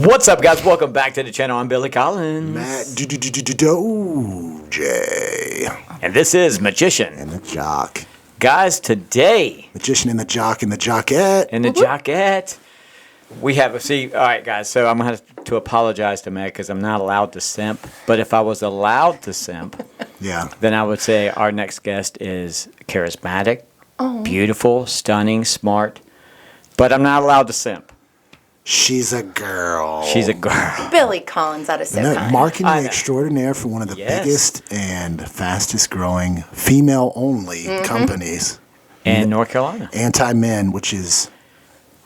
What's up, guys? Welcome back to the channel. I'm Billy Collins. MATJ. And this is Magician. And the Jock. Guys, today... Magician and the Jock and the Jockette. And the Jockette. We have all right, guys, so I'm going to have to apologize to Meg because I'm not allowed to simp. But if I was allowed to simp, then I would say our next guest is charismatic, beautiful, stunning, smart. But I'm not allowed to simp. She's a girl. She's a girl. Billy Collins, that is so kind. Marketing extraordinaire for one of the biggest and fastest growing female-only companies. In North Carolina. Anti-men, which is...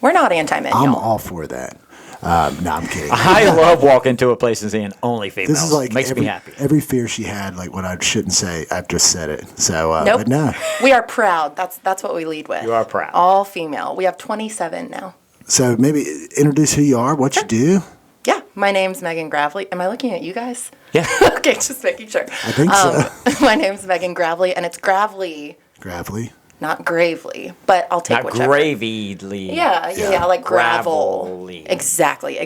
We're not anti-men, I'm y'all. all for that. No, I'm kidding. I love walking to a place and seeing only females. This is like makes me happy. Every fear she had, like what I shouldn't say, I've just said it. So, nope. But no. We are proud. That's what we lead with. You are proud. All female. We have 27 now. So maybe introduce who you are, what you do. Yeah, my name's Megan Gravley. Am I looking at you guys? Yeah. Okay, just making sure. I think so. My name's Megan Gravley, and it's Gravley. Gravely. Not Gravely, but I'll take Not whichever. gravely. Yeah, like gravel. Gravelly. Exactly.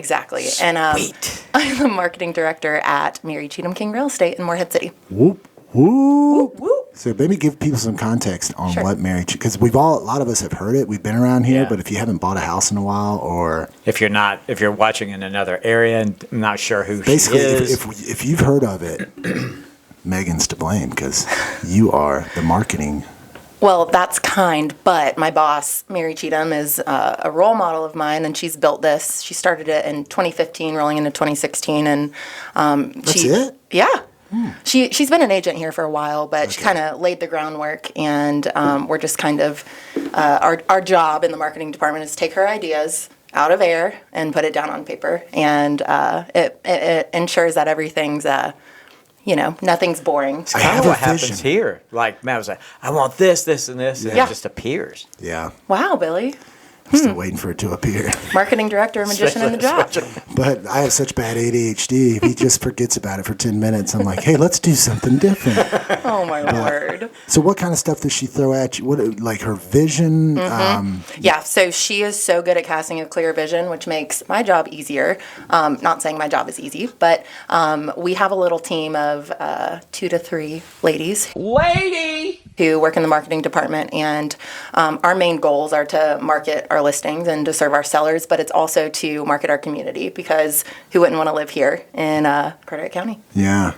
And Sweet. I'm the marketing director at Mary Cheatham King Real Estate in Morehead City. Whoop, whoop. Whoop, whoop. So maybe give people some context on Sure. what marriage, because a lot of us have heard it. We've been around here, Yeah. but if you haven't bought a house in a while, or If you're watching in another area and not sure who basically, she is. if you've heard of it, Megan's to blame because you are the marketing. Well, that's kind, but my boss, Mary Cheatham, is a role model of mine, and she's built this. She started it in 2015, rolling into 2016, and That's it? Yeah. She's been an agent here for a while, but she kind of laid the groundwork, and we're just kind of our job in the marketing department is to take her ideas out of air and put it down on paper, and it ensures that everything's nothing's boring. It's kind of what happens here. Like, Matt was like, I want this, this, and this, and it just appears. Yeah. Wow, Billy. I'm still waiting for it to appear. Marketing director, magician in the job. But I have such bad ADHD. If he just forgets about it for 10 minutes, I'm like, hey, let's do something different. Oh, my word. So what kind of stuff does she throw at you? What, like her vision? Yeah, so she is so good at casting a clear vision, which makes my job easier. Not saying my job is easy, but we have a little team of 2 to 3 ladies. Who work in the marketing department, and our main goals are to market our listings and to serve our sellers, but it's also to market our community, because who wouldn't want to live here in Carteret County? Yeah.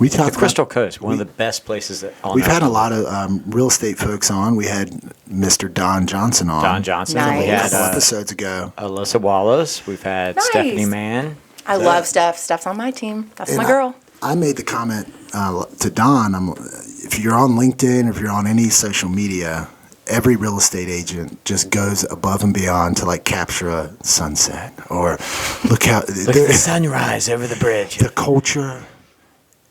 We The talked Crystal Coast, one of the best places on We've earth. had a lot of real estate folks on. We had Mr. Don Johnson on. Don Johnson. Nice. We A had couple episodes ago. Alyssa Wallace. We've had Nice. Stephanie Mann. I love Steph. Steph's on my team. That's my girl. I made the comment to Don, if you're on LinkedIn, if you're on any social media, every real estate agent just goes above and beyond to like capture a sunset or look at the sunrise over the bridge. The culture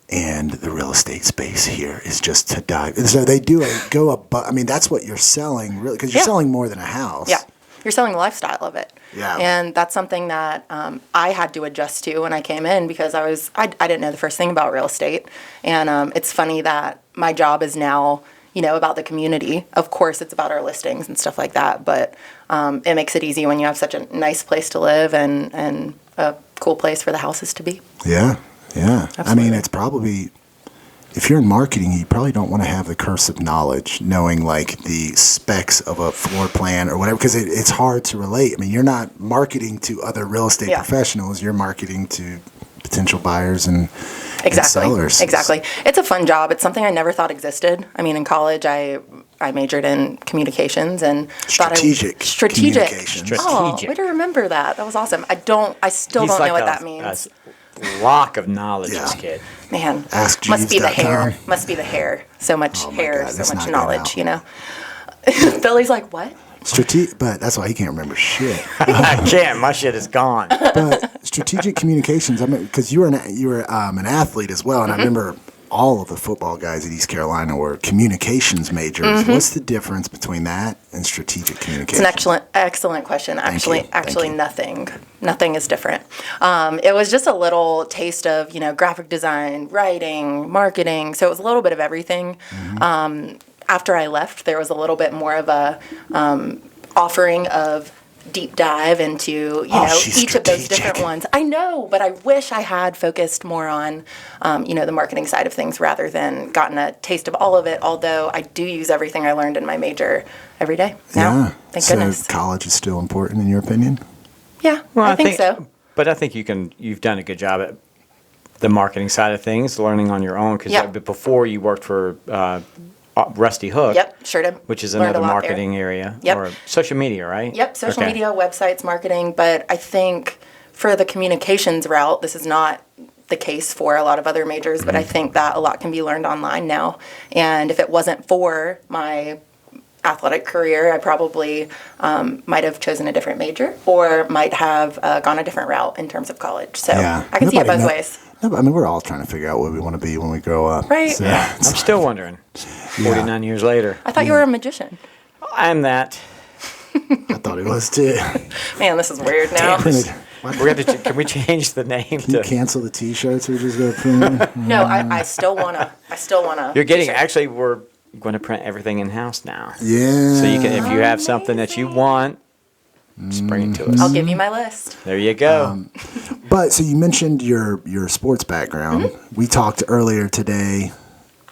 and the real estate space here is just to dive. So they go above. I mean, that's what you're selling, really, because you're selling more than a house. Yeah, you're selling the lifestyle of it. Yeah. And that's something that I had to adjust to when I came in, because I didn't know the first thing about real estate. And it's funny that my job is now, about the community. Of course, it's about our listings and stuff like that, but it makes it easy when you have such a nice place to live and a cool place for the houses to be. Yeah, yeah. Absolutely. I mean, it's probably, if you're in marketing, you probably don't want to have the curse of knowledge, knowing like the specs of a floor plan or whatever, because it's hard to relate. I mean, you're not marketing to other real estate professionals. You're marketing to potential buyers and sellers. Exactly. It's a fun job. It's something I never thought existed. I mean, in college, I majored in communications and strategic communications. Oh, way to remember that. That was awesome. I still don't know what that means. Lock of knowledge, this kid. Man, Ask must be the Jeeves.com. hair. Must be the hair. So much hair, God, so much not knowledge, gonna Billy's like, what? But that's why he can't remember shit. I can't. My shit is gone. But strategic communications. I mean, because you were an athlete as well, and I remember all of the football guys at East Carolina were communications majors. What's the difference between that and strategic communications? It's an excellent question. Actually, nothing is different. It was just a little taste of, graphic design, writing, marketing. So it was a little bit of everything. After I left, there was a little bit more of a offering of deep dive into each of those different ones. I know, but I wish I had focused more on the marketing side of things rather than gotten a taste of all of it. Although I do use everything I learned in my major every day now. Yeah. Thank so goodness. College is still important in your opinion? Yeah, well, I think so. But I think you've done a good job at the marketing side of things, learning on your own. Because before you worked for Rusty Hook. Yep, sure did. Which is another marketing area. Yep. Or social media, right? Yep, social media, websites, marketing. But I think for the communications route, this is not the case for a lot of other majors, but I think that a lot can be learned online now. And if it wasn't for my athletic career, I probably might have chosen a different major or might have gone a different route in terms of college. So I can see it both ways. No, but I mean, we're all trying to figure out what we want to be when we grow up. Right. So, yeah. I'm still wondering, 49 years later. I thought you were a magician. I'm that. I thought he was too. Man, this is weird now. Can we change the name? Can you cancel the T-shirts we're just going to print? No, I still wanna. You're getting. Actually, we're going to print everything in house now. Yeah. So you can, if you have something that you want, just bring it to us. I'll give you my list. There you go. But so you mentioned your sports background. Mm-hmm. We talked earlier today.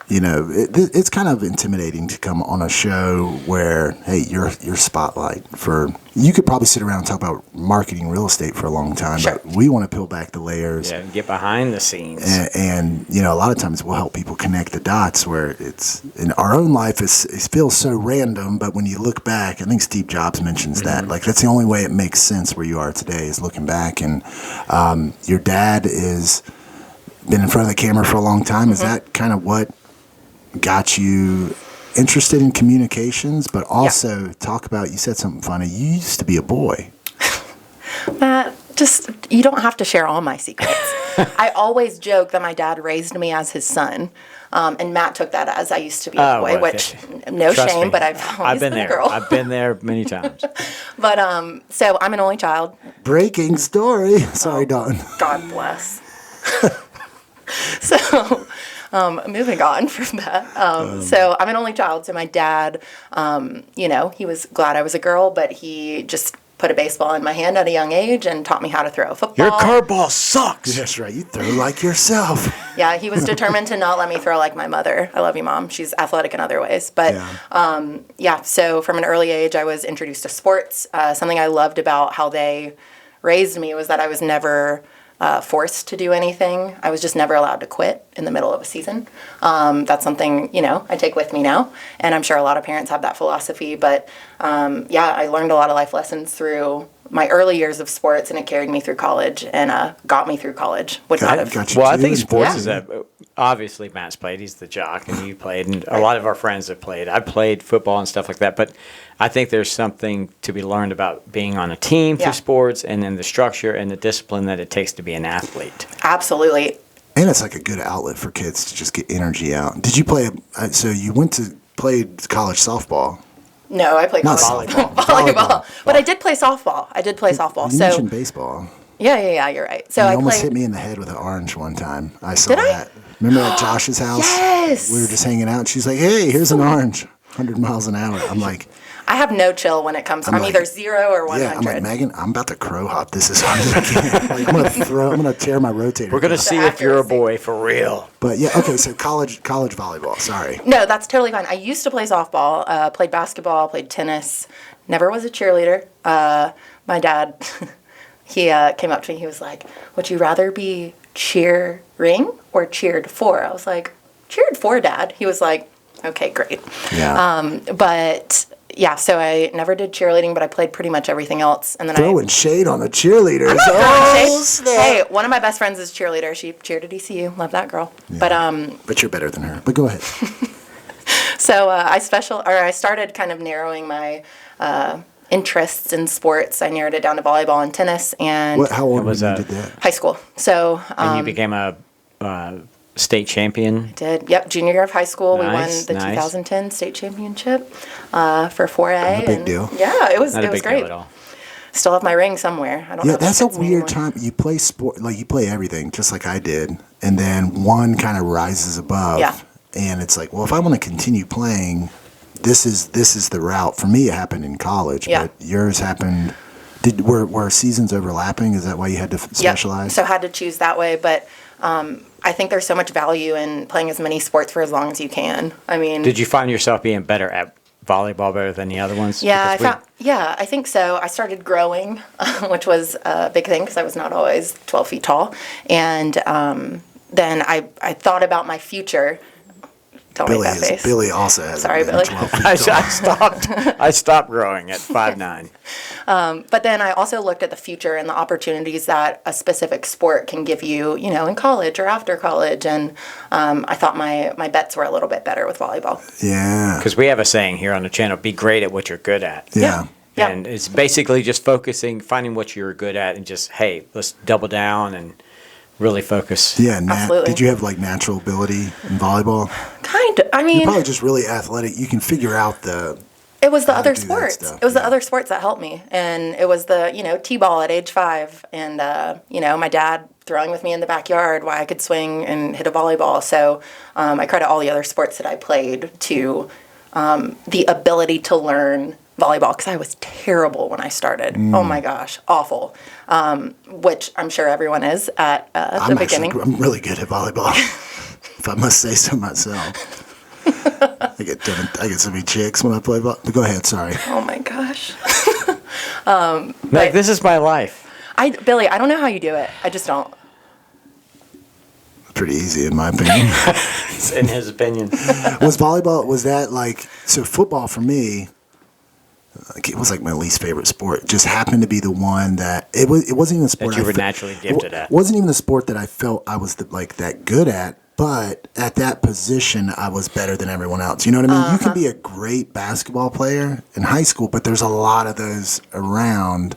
You know, it's kind of intimidating to come on a show where, hey, you're spotlight for. You could probably sit around and talk about marketing real estate for a long time, sure. But we want to peel back the layers. Yeah, get behind the scenes. And you know, a lot of times we'll help people connect the dots where it's in our own life. It feels so random, but when you look back, I think Steve Jobs mentions that. Like that's the only way it makes sense where you are today is looking back. And your dad is been in front of the camera for a long time. Mm-hmm. Is that kind of what got you interested in communications, but also talk about, you said something funny, you used to be a boy. Matt, just, you don't have to share all my secrets. I always joke that my dad raised me as his son, and Matt took that as I used to be a boy, which, no Trust shame, me. but I've always been a girl. I've been there many times. But, so I'm an only child. Breaking story. Sorry, Dawn. God bless. So... moving on from that. So I'm an only child. So my dad, he was glad I was a girl, but he just put a baseball in my hand at a young age and taught me how to throw a football. Your curveball sucks. That's right. You throw like yourself. Yeah, he was determined to not let me throw like my mother. I love you, Mom. She's athletic in other ways. But so from an early age, I was introduced to sports. Something I loved about how they raised me was that I was never forced to do anything. I was just never allowed to quit in the middle of a season. That's something, I take with me now. And I'm sure a lot of parents have that philosophy. But, I learned a lot of life lessons through my early years of sports, and it carried me through college and got me through college. I think sports is obviously Matt's played. He's the jock, and you played, and a lot of our friends have played. I played football and stuff like that, but I think there's something to be learned about being on a team through sports, and then the structure and the discipline that it takes to be an athlete. Absolutely. And it's like a good outlet for kids to just get energy out. Did you play? So you played college softball. No, I played volleyball. But I did play softball. You mentioned baseball. Yeah, you're right. So you almost hit me in the head with an orange one time. I saw that. Remember at Josh's house? Yes. We were just hanging out. She's like, hey, here's an orange. 100 miles an hour. I'm like... I have no chill when it comes to... I'm either 0 or 100. Yeah, I'm like, Megan, I'm about to crow hop this as hard as I can. I'm going to tear my rotator. We're going to see if you're a boy for real. But yeah, okay, so college volleyball, sorry. No, that's totally fine. I used to play softball, played basketball, played tennis, never was a cheerleader. My dad, he came up to me, he was like, would you rather be cheering or cheered for? I was like, cheered for, Dad. He was like, okay, great. Yeah. Yeah, so I never did cheerleading, but I played pretty much everything else. And then throwing shade on the cheerleaders. Hey, one of my best friends is a cheerleader. She cheered at ECU. Love that girl. Yeah. But you're better than her. But go ahead. So I started kind of narrowing my interests in sports. I narrowed it down to volleyball and tennis. And how old was you did that? High school. So and you became a state champion? I did. Yep, junior year of high school. We won the 2010 state championship for 4A. Not a big deal. Yeah, it was Not a big great. deal at all. Still have my ring somewhere. I don't know. Yeah, that's a weird time. You play sport, like you play everything, just like I did, and then one kind of rises above. Yeah. And it's like, well, if I want to continue playing, this is the route. For me, it happened in college, but yours happened. Were seasons overlapping? Is that why you had to specialize? So I had to choose that way, but I think there's so much value in playing as many sports for as long as you can. I mean, Did you find yourself being better at volleyball better than the other ones? Yeah, I think so. I started growing, which was a big thing because I was not always 12 feet tall. And then I thought about my future. Don't make that face. Billy also has. Sorry, Billy. 12 feet tall. I stopped growing at 5'9". But then I also looked at the future and the opportunities that a specific sport can give you, in college or after college. And I thought my bets were a little bit better with volleyball. Yeah. Because we have a saying here on the channel, be great at what you're good at. Yeah. And it's basically just finding what you're good at and just, hey, let's double down and really focus. Yeah, Absolutely. Did you have like natural ability in volleyball? Kind of. I mean, You're probably just really athletic. You can figure out it was the how to other do that sports. stuff, It was the yeah. other sports that helped me. And it was the, T-ball at age 5 and, my dad throwing with me in the backyard while I could swing and hit a volleyball. So I credit all the other sports that I played to the ability to learn volleyball because I was terrible when I started. Oh my gosh, awful. Which I'm sure everyone is at the beginning. I'm really good at volleyball, if I must say so myself. I get so many chicks when I play volleyball. Go ahead, sorry. Oh my gosh. Meg, this is my life. Billy, I don't know how you do it. I just don't. Pretty easy in my opinion. In his opinion. Was that like, so football for me, it was like my least favorite sport. It just happened to be the one that it wasn't even a sport That you were naturally gifted at. It wasn't even a sport that I felt I was that good at. But at that position, I was better than everyone else. You know what I mean? You can be a great basketball player in high school, but there's a lot of those around.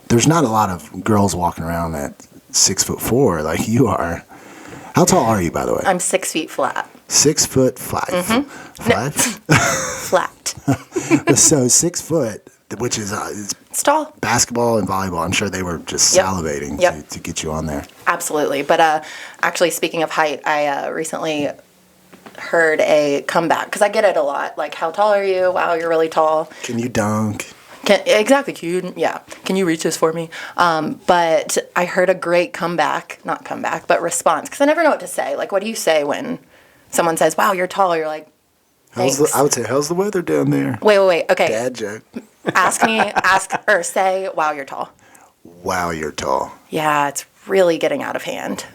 There's not a lot of girls walking around at 6'4" like you are. How tall are you, by the way? I'm 6 feet flat. 6'5". 5? Flat. So 6 foot, which is It's tall. basketball and volleyball. I'm sure they were just salivating to get you on there. Absolutely. But actually, speaking of height, I recently heard a comeback because I get it a lot. Like, how tall are you? Wow, you're really tall. Can you dunk? Exactly. Can you reach this for me? But I heard a great not comeback, but response. Because I never know what to say. Like, what do you say when someone says, wow, you're tall? You're like, thanks. I would say, how's the weather down there? Wait. Okay. Dad joke. Say, wow, you're tall. Wow, you're tall. Yeah, it's really getting out of hand.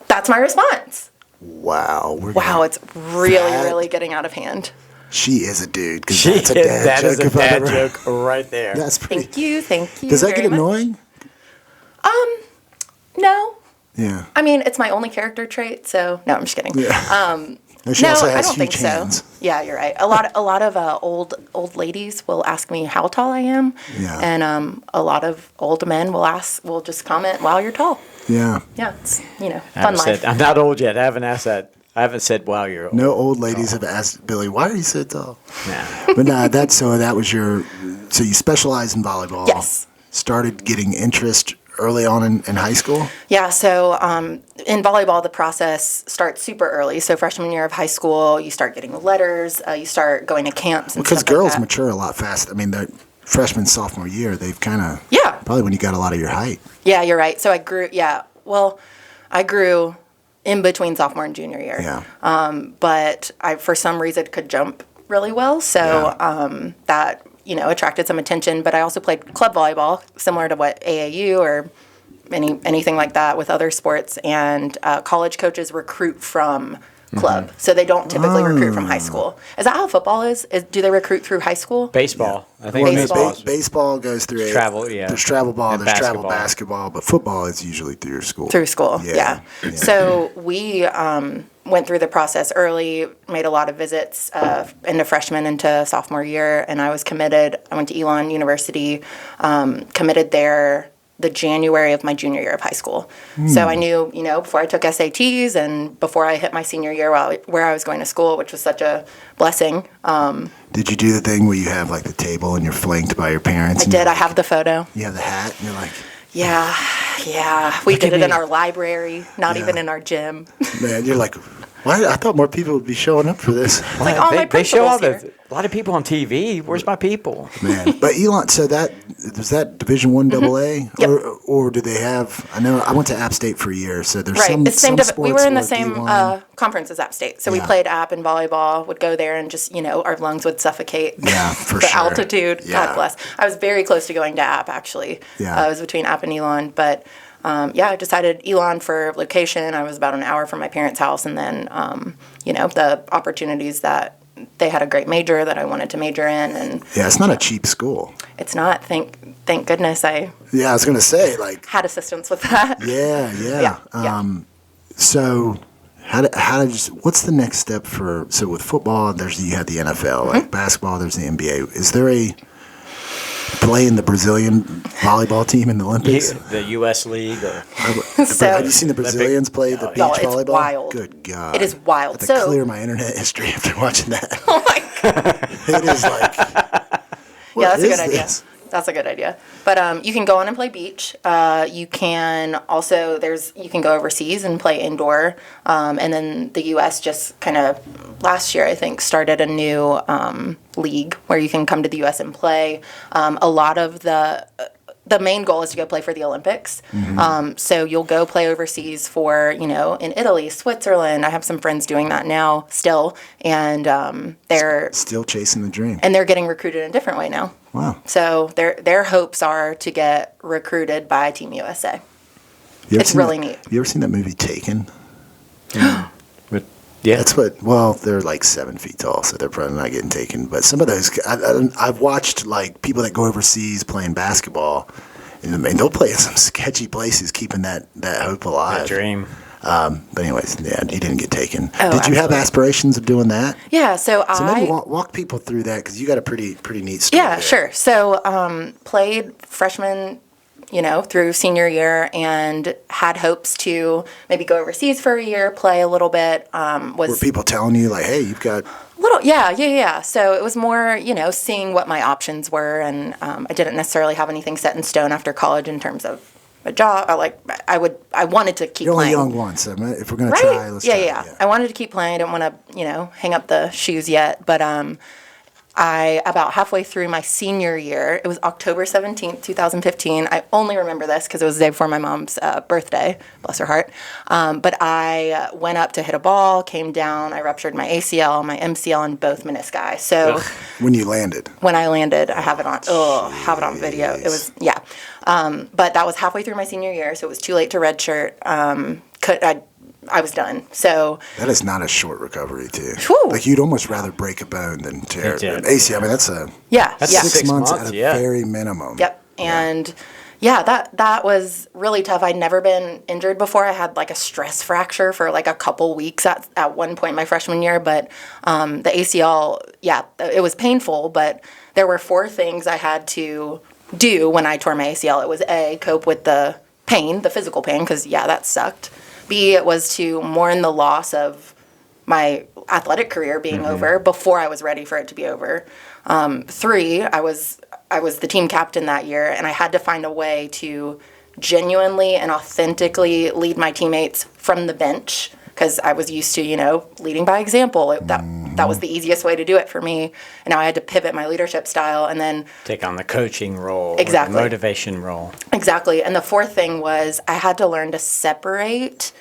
That's my response. Wow. It's really getting out of hand. She is a dude. That's a dad that joke. is a dad joke right there. That's pretty. Thank you. Does that very get much. annoying? No. Yeah. I mean, it's my only character trait, so no, I'm just kidding. Yeah. And she also has huge hands. So. Yeah, you're right. A lot of old ladies will ask me how tall I am, and a lot of old men will just comment, "Wow, you're tall." Yeah. Yeah, it's fun life. I'm not old yet. I haven't asked that. I haven't said, "Wow, you're old." No old ladies have asked Billy, "Why are you so tall?" Nah. But that was so you specialized in volleyball. Yes. Started getting interest early on in high school. Yeah, so in volleyball, the process starts super early. So freshman year of high school, you start getting letters, you start going to camps and Because stuff like girls that. mature a lot faster. I mean, the freshman, sophomore year, they've kind of probably when you got a lot of your height. Yeah, you're right. So I grew. Yeah, well, I grew in between sophomore and junior year. Yeah. But I, for some reason, could jump really well. So that attracted some attention. But I also played club volleyball, similar to what AAU or anything like that with other sports. And college coaches recruit from club, so they don't typically recruit from high school. Is that how football is? Do they recruit through high school? Baseball. I think Baseball goes through travel. Yeah. There's travel ball. And there's travel basketball. basketball, but football is usually through your school. Through school, Yeah. So we went through the process early, made a lot of visits into freshman into sophomore year, and I was committed. I went to Elon University, committed there the January of my junior year of high school. So I knew, before I took SATs and before I hit my senior year where I was going to school, which was such a blessing. Did you do the thing where you have like the table and you're flanked by your parents? I did. I have the photo. You have the hat and you're like... Yeah. We did it in our library, not even in our gym. Man, you're like, why? I thought more people would be showing up for this. Like, my they show principal's all here. a lot of people on TV. Where's my people? Man, but Elon, so was that Division I AA, Yep. or do they have? I know I went to App State for a year, so there's Right. some. It's same. Some sports We were in the where same D1 conference as App State, so we Yeah. played app and volleyball. Would go there and just our lungs would suffocate. Yeah, for the sure. altitude. Yeah. God bless. I was very close to going to app actually. Yeah. I was between app and Elon, but I decided Elon for location. I was about an hour from my parents' house, and then the opportunities that they had a great major that I wanted to major in, and Yeah, it's not a cheap school. it's not. Thank goodness I Yeah, I was gonna say like. had assistance with that. Yeah. Yeah. So, what's the next step so with football, you had the NFL, like basketball, there's the NBA. Is there a play in the Brazilian volleybal team in the Olympics? The U.S. League. Or, Have you seen the Brazilians play the beach No, it's volleyball? wild. Good God. It is wild. I had to So- clear my internet history after watching that. Oh my God. It is like, what That's a is good idea. this? That's a good idea. But you can go on and play beach. You can also you can go overseas and play indoor. And then the U.S. just kind of last year I think started a new league where you can come to the U.S. and play. A lot of the main goal is to go play for the Olympics. So you'll go play overseas for, in Italy, Switzerland. I have some friends doing that now still. And they're Still chasing the dream. getting recruited in a different way now. Wow. So their hopes are to get recruited by Team USA. You ever It's seen really that- neat. You ever seen that movie Taken? but yeah, That's they're like 7 feet tall, so they're probably not getting taken. But some of those, I've watched like people that go overseas playing basketball, and I mean, they'll play in some sketchy places, keeping that hope alive. a dream. But anyways, yeah, you didn't get taken. Oh, Did you have absolutely. aspirations of doing that? Yeah, so So I... maybe walk people through that, because you got a pretty neat story. Yeah, there. sure. So played freshman, through senior year, and had hopes to maybe go overseas for a year, play a little bit. Were people telling you like, hey, you've got... Yeah. So it was more, seeing what my options were, and I didn't necessarily have anything set in stone after college in terms of a job. I wanted to keep You're only playing. young once, so if we're going to Right? try, let's try. Yeah. I wanted to keep playing. I didn't want to, hang up the shoes yet. But about halfway through my senior year, it was October 17th, 2015. I only remember this because it was the day before my mom's birthday, bless her heart. But I went up to hit a ball, came down, I ruptured my ACL, my MCL, and both menisci. So When you landed. when I landed, I have it on video. It was, yeah. But that was halfway through my senior year, so it was too late to redshirt. I was done. So That is not a short recovery, too. Whew. Like, you'd almost rather break a bone than tear Yeah. an ACL. I mean, that's That's yeah. 6 months months, at a yeah. very minimum. Yep. And that was really tough. I'd never been injured before. I had like a stress fracture for like a couple weeks at one point my freshman year. But the ACL, it was painful. But there were 4 things I had to do when I tore my ACL. It was A, cope with the pain, the physical pain, because that sucked. B, it was to mourn the loss of my athletic career being over before I was ready for it to be over. 3, I was the team captain that year, and I had to find a way to genuinely and authentically lead my teammates from the bench, because I was used to, leading by example. That was the easiest way to do it for me. And now I had to pivot my leadership style and then Take on the coaching role, Exactly. or the motivation role. Exactly. And the 4th thing was I had to learn to separate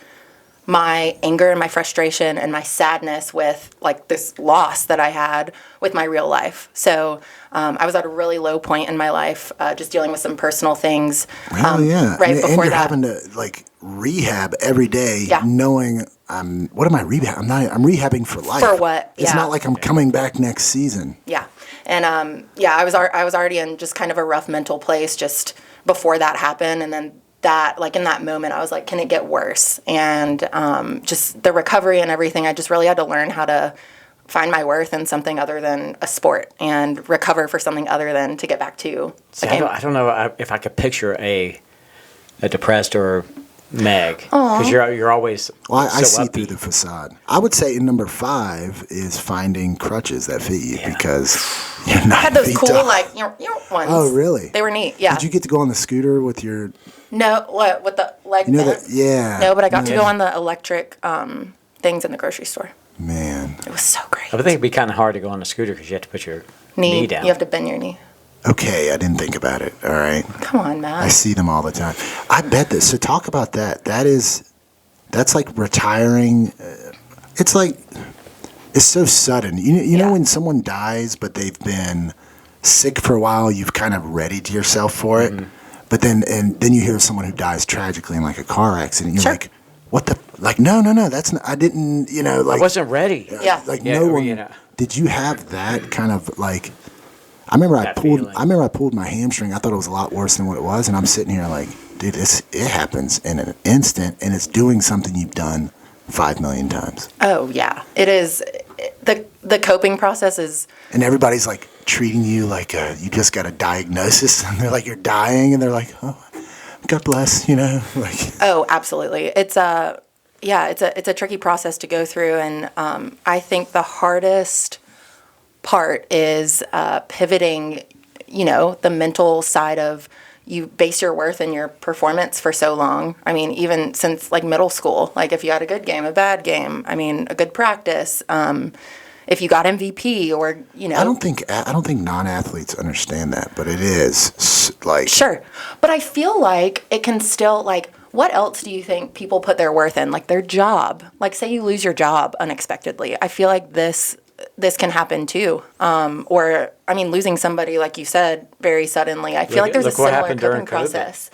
my anger and my frustration and my sadness with like this loss that I had with my real life. So I was at a really low point in my life, just dealing with some personal things. Hell yeah. Right and before you're that. having to, like, rehab every day, Yeah. knowing, what am I rehabbing? I'm rehabbing for life. For what? It's Yeah. not like I'm coming back next season. Yeah. And I was already in just kind of a rough mental place just before that happened. And then in that moment, I was like, can it get worse? And just the recovery and everything, I just really had to learn how to find my worth in something other than a sport and recover for something other than to get back to See, the game. I don't know if I could picture a depressed or Meg, because you're always Well, I so see upbeat. through the facade. I would say number 5 is finding crutches that fit you, because you're not I had those beat cool, up. ones. Oh, really? They were neat, yeah. Did you get to go on the scooter with your... No, what, with the leg You know bent? that? Yeah. No, but I got to Yeah. go on the electric things in the grocery store. Man. It was so great. I would think it'd be kind of hard to go on a scooter because you have to put your knee down. You have to bend your knee. Okay, I didn't think about it. All right. Come on, Matt. I see them all the time. I bet this. So talk about that. That's like retiring. It's like, it's so sudden. You know when someone dies, but they've been sick for a while, you've kind of readied yourself for it. But then you hear someone who dies tragically in like a car accident. You're like, what the? Like, no, that's not, I didn't, like. I wasn't ready. Like no one. Did you have that kind of like? I remember I pulled my hamstring. I thought it was a lot worse than what it was, and I'm sitting here like, dude, it happens in an instant, and it's doing something you've done 5 million times. Oh yeah, it is. The coping process is. And everybody's like treating you like you just got a diagnosis, and they're like you're dying, and they're like, oh, God bless, like. Oh, absolutely. It's a tricky process to go through, and I think the hardest part is pivoting, the mental side of you base your worth in your performance for so long. I mean, even since like middle school, like if you had a good game, a bad game, I mean, a good practice, if you got MVP or, I don't think non-athletes understand that, but it is like. Sure. But I feel like it can still like, what else do you think people put their worth in? Like their job, like say you lose your job unexpectedly. I feel like this can happen too. Or, I mean, losing somebody, like you said, very suddenly. I feel like there's a similar coping process.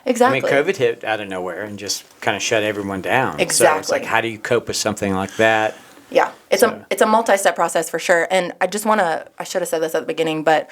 Exactly. I mean, COVID hit out of nowhere and just kind of shut everyone down. Exactly. So it's like, how do you cope with something like that? Yeah, it's a multi-step process for sure. And I just I should have said this at the beginning, but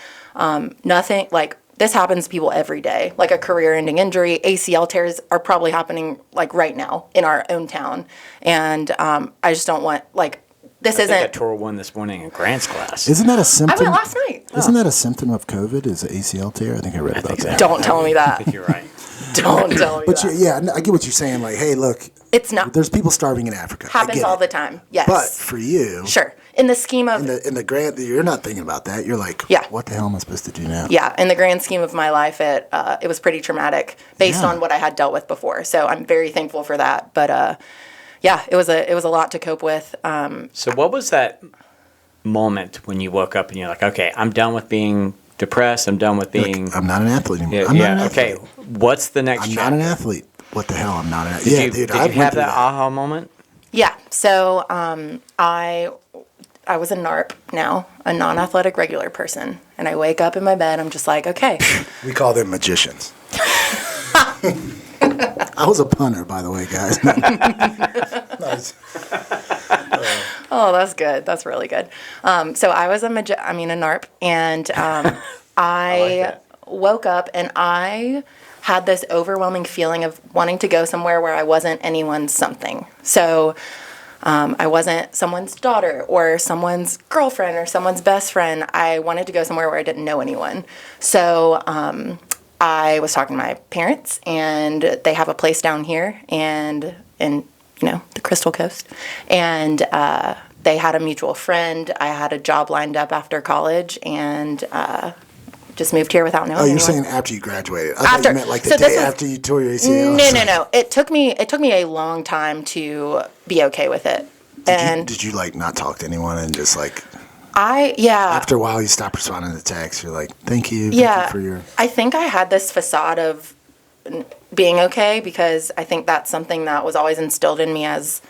nothing, like, this happens to people every day. Like a career-ending injury, ACL tears are probably happening, like, right now in our own town. And I just don't want, like, this isn't. I tore one this morning in Grant's class. Isn't that a symptom? I went last night. Isn't that a symptom of COVID? Is an ACL tear? I think I read about that. Don't tell me that. I think you're right. Don't tell me that. Yeah, I get what you're saying. Like, hey, look, it's not. There's people starving in Africa. Happens all the time. Yes. But for you, sure. In the scheme of in the grand, you're not thinking about that. You're like, what the hell am I supposed to do now? Yeah, in the grand scheme of my life, it was pretty traumatic based on what I had dealt with before. So I'm very thankful for that. But it was a lot to cope with. So what was that moment when you woke up and you're like, okay, I'm done with being depressed. I'm done with being. Like, I'm not an athlete anymore. Yeah, I'm not an athlete. Okay. What's the next? I'm not an athlete. What the hell? I'm not an athlete. Did you have that aha moment? Yeah. So I was a NARP now, a non-athletic regular person, and I wake up in my bed. I'm just like, okay. We call them magicians. I was a punter, by the way, guys. Nice. Oh, that's good. That's really good. So I was a NARP, and I woke up and I had this overwhelming feeling of wanting to go somewhere where I wasn't anyone's something. So I wasn't someone's daughter or someone's girlfriend or someone's best friend. I wanted to go somewhere where I didn't know anyone. So I was talking to my parents, and they have a place down here and in the Crystal Coast. And they had a mutual friend. I had a job lined up after college, and just moved here without knowing anyone. You're saying after you graduated. I thought you meant like the day after you tore your ACL. No. It took me a long time to be okay with it. Did you like not talk to anyone and just like after a while you stop responding to texts, you're like, thank you for your I think I had this facade of being okay because I think that's something that was always instilled in me as,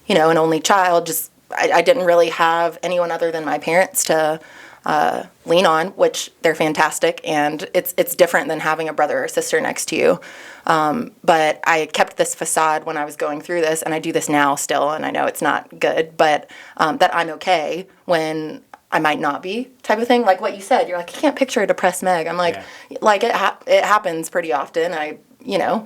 an only child. Just I didn't really have anyone other than my parents to lean on, which they're fantastic, and it's different than having a brother or sister next to you. But I kept this facade when I was going through this, and I do this now still, and I know it's not good, but that I'm okay when I might not be, type of thing. Like what you said, you're like, I can't picture a depressed Meg. I'm like, it happens pretty often. I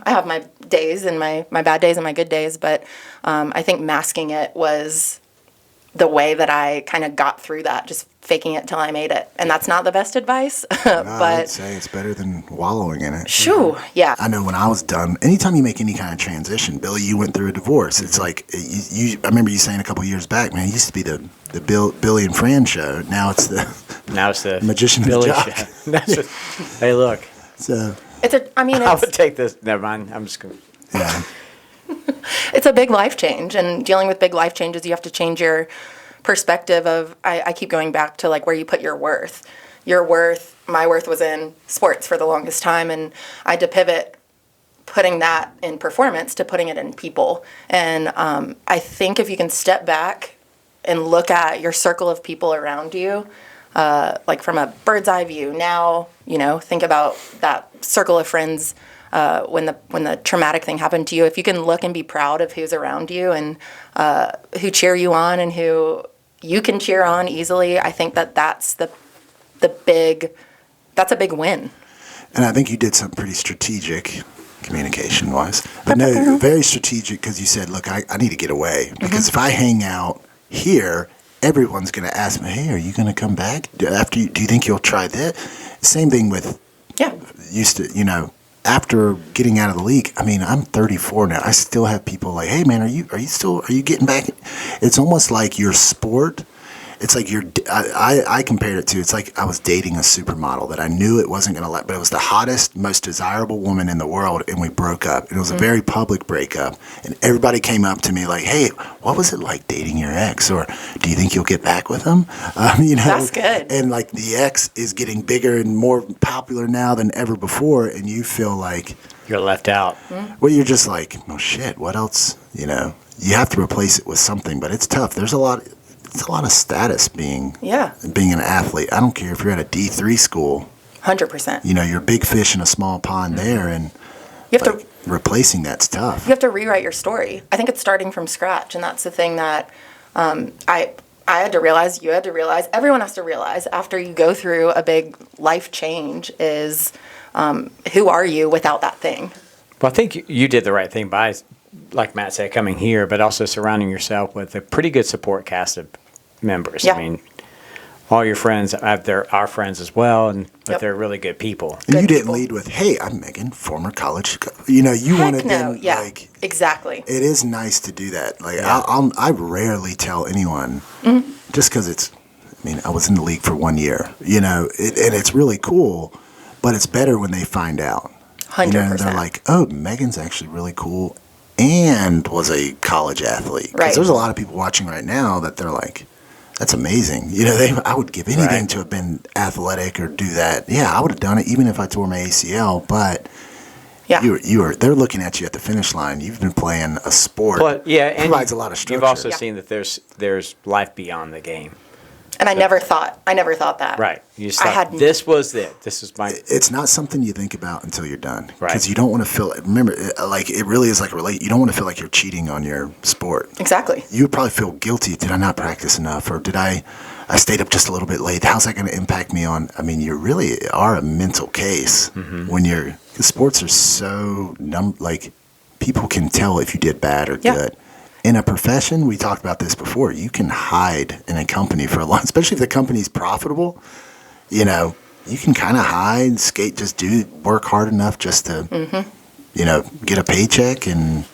have my days and my bad days and my good days, but I think masking it was the way that I kind of got through that, just faking it till I made it. And that's not the best advice, but I'd say it's better than wallowing in it. Shoo, yeah. I know when I was done, anytime you make any kind of transition, Billy, you went through a divorce. It's like, I remember you saying a couple years back, man, it used to be the Billy and Fran show. Now it's the Magician Billy Jock. Show. Hey, look. So I would take this. Never mind. I'm just going to. Yeah. It's a big life change, and dealing with big life changes, you have to change your perspective of, I keep going back to like where you put your worth. My worth was in sports for the longest time, and I had to pivot putting that in performance to putting it in people. And I think if you can step back and look at your circle of people around you, like from a bird's eye view, now, think about that circle of friends when the traumatic thing happened to you. If you can look and be proud of who's around you and who cheer you on and who you can cheer on easily, I think that's a big win. And I think you did something pretty strategic communication-wise. But no, very strategic, because you said, look, I need to get away. Because if I hang out here, everyone's going to ask me, hey, are you going to come back? Do you think you'll try that? Same thing with, after getting out of the league. I mean, I'm 34 now. I still have people like, hey, man, are you getting back? It's almost like your sport. It's like I compared it to, it's like I was dating a supermodel that I knew it wasn't going to let, but it was the hottest, most desirable woman in the world, and we broke up. And it was a very public breakup, and everybody came up to me like, hey, what was it like dating your ex? Or do you think you'll get back with him? That's good. And like the ex is getting bigger and more popular now than ever before, and you feel like you're left out. Well, you're just like, oh shit, what else? You have to replace it with something, but it's tough. It's a lot of status being an athlete. I don't care if you're at a D3 school. 100%. You're a big fish in a small pond there, and you have to replacing that's tough. You have to rewrite your story. I think it's starting from scratch, and that's the thing that I had to realize, you had to realize, everyone has to realize after you go through a big life change is who are you without that thing? Well, I think you did the right thing by, like Matt said, coming here, but also surrounding yourself with a pretty good support cast of members. Yeah. I mean, all your friends, they're our friends as well, but they're really good people. And you didn't lead with, hey, I'm Megan, former college. You wanted them, like... Exactly. It is nice to do that. Like, I rarely tell anyone, just because I was in the league for 1 year, and it's really cool, but it's better when they find out. 100%. They're like, oh, Megan's actually really cool and was a college athlete. Because Right. there's a lot of people watching right now that they're like, that's amazing. I would give anything to have been athletic or do that. Yeah, I would have done it even if I tore my ACL. But they're looking at you at the finish line. You've been playing a sport. But it provides a lot of structure. You've also seen that there's life beyond the game. And I never thought that. Right. You just thought, this was it. This is my... It's not something you think about until you're done. Right. Because you don't want to feel... Remember, it really is like you don't want to feel like you're cheating on your sport. Exactly. You would probably feel guilty. Did I not practice enough? Or did I stayed up just a little bit late? How's that going to impact me on... you really are a mental case when you're... Because sports are so... people can tell if you did bad or good. In a profession, we talked about this before, you can hide in a company for a long, especially if the company's profitable, you can kind of hide, skate, just work hard enough just to, get a paycheck. And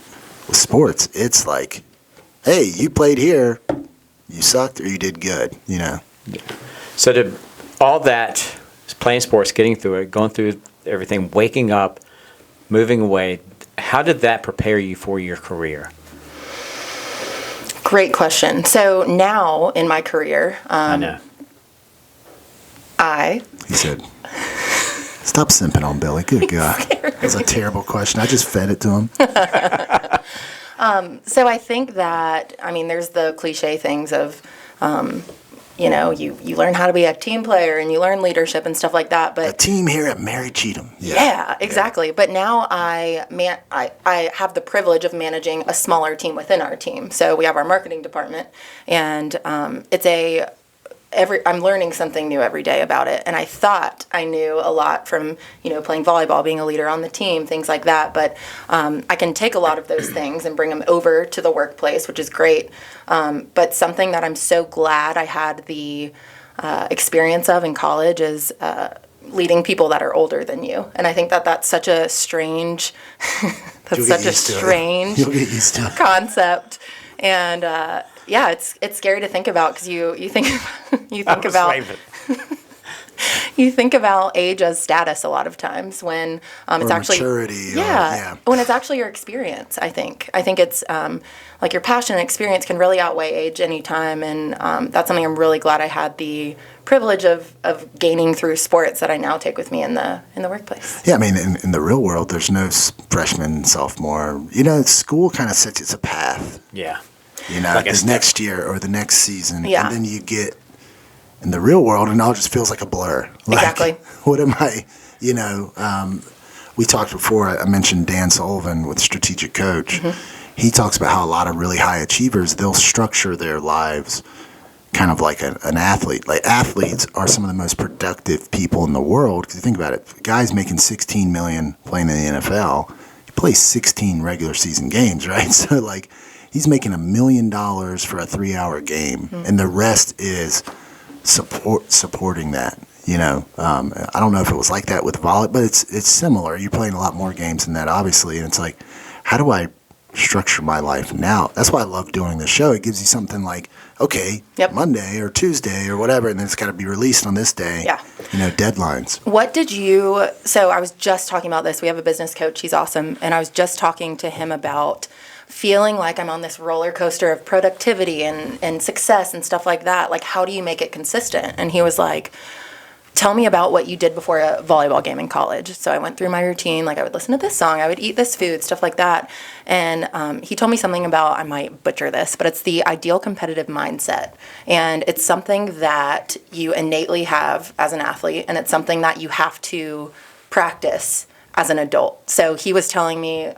with sports, it's like, hey, you played here, you sucked or you did good, So to all that, playing sports, getting through it, going through everything, waking up, moving away, how did that prepare you for your career? Great question. So now in my career, I know. He said, stop simping on Billy. Good God. That's a terrible question. I just fed it to him. So I think that, there's the cliche things of, you learn how to be a team player and you learn leadership and stuff like that. But a team here at Mary Cheatham. Yeah, exactly. But now I have the privilege of managing a smaller team within our team. So we have our marketing department, and I'm learning something new every day about it. And I thought I knew a lot from, playing volleyball, being a leader on the team, things like that. But I can take a lot of those things and bring them over to the workplace, which is great. But something that I'm so glad I had the experience of in college is leading people that are older than you. And I think that that's such a strange, concept. And it's scary to think about because you think about You think about age as status a lot of times when it's actually maturity. When it's actually your experience. I think it's like your passion and experience can really outweigh age anytime, and that's something I'm really glad I had the privilege of gaining through sports that I now take with me in the workplace. Yeah, I mean, in the real world, there's no freshman, sophomore. School kind of sets it's a path. Yeah. Like the next year or the next season. Yeah. And then you get in the real world and it all just feels like a blur. Exactly. What am I, we talked before, I mentioned Dan Sullivan with Strategic Coach. Mm-hmm. He talks about how a lot of really high achievers, they'll structure their lives kind of like an athlete. Like athletes are some of the most productive people in the world. Because you think about it, guys making $16 million playing in the NFL, he plays 16 regular season games, right? So like he's making $1 million for a 3-hour game, mm-hmm. and the rest is supporting that. I don't know if it was like that with volleyball, but it's similar. You're playing a lot more games than that, obviously, and it's like, how do I structure my life now? That's why I love doing this show. It gives you something like, okay, yep. Monday or Tuesday or whatever, and then it's got to be released on this day. Yeah. Deadlines. So I was just talking about this. We have a business coach. He's awesome. And I was just talking to him about feeling like I'm on this roller coaster of productivity and success and stuff like that. Like, how do you make it consistent? And he was like, tell me about what you did before a volleyball game in college. So I went through my routine. Like, I would listen to this song, I would eat this food, stuff like that. And he told me something about, I might butcher this, but it's the ideal competitive mindset. And it's something that you innately have as an athlete, and it's something that you have to practice as an adult. So he was telling me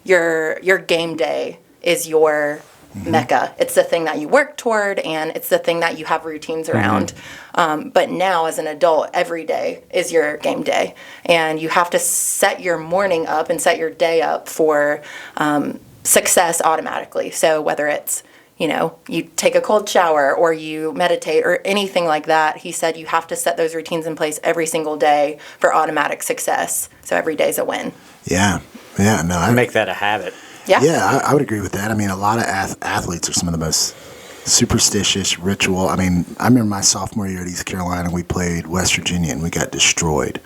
your game day is your mm-hmm. mecca. It's the thing that you work toward, and it's the thing that you have routines around. Mm-hmm. But now, as an adult, every day is your game day. And you have to set your morning up and set your day up for success automatically. So whether it's, you take a cold shower or you meditate or anything like that, he said you have to set those routines in place every single day for automatic success. So every day's a win. Yeah. Yeah. No, I make that a habit. Yeah. Yeah, I would agree with that. I mean, a lot of athletes are some of the most superstitious, ritual. I mean, I remember my sophomore year at East Carolina, we played West Virginia, and we got destroyed.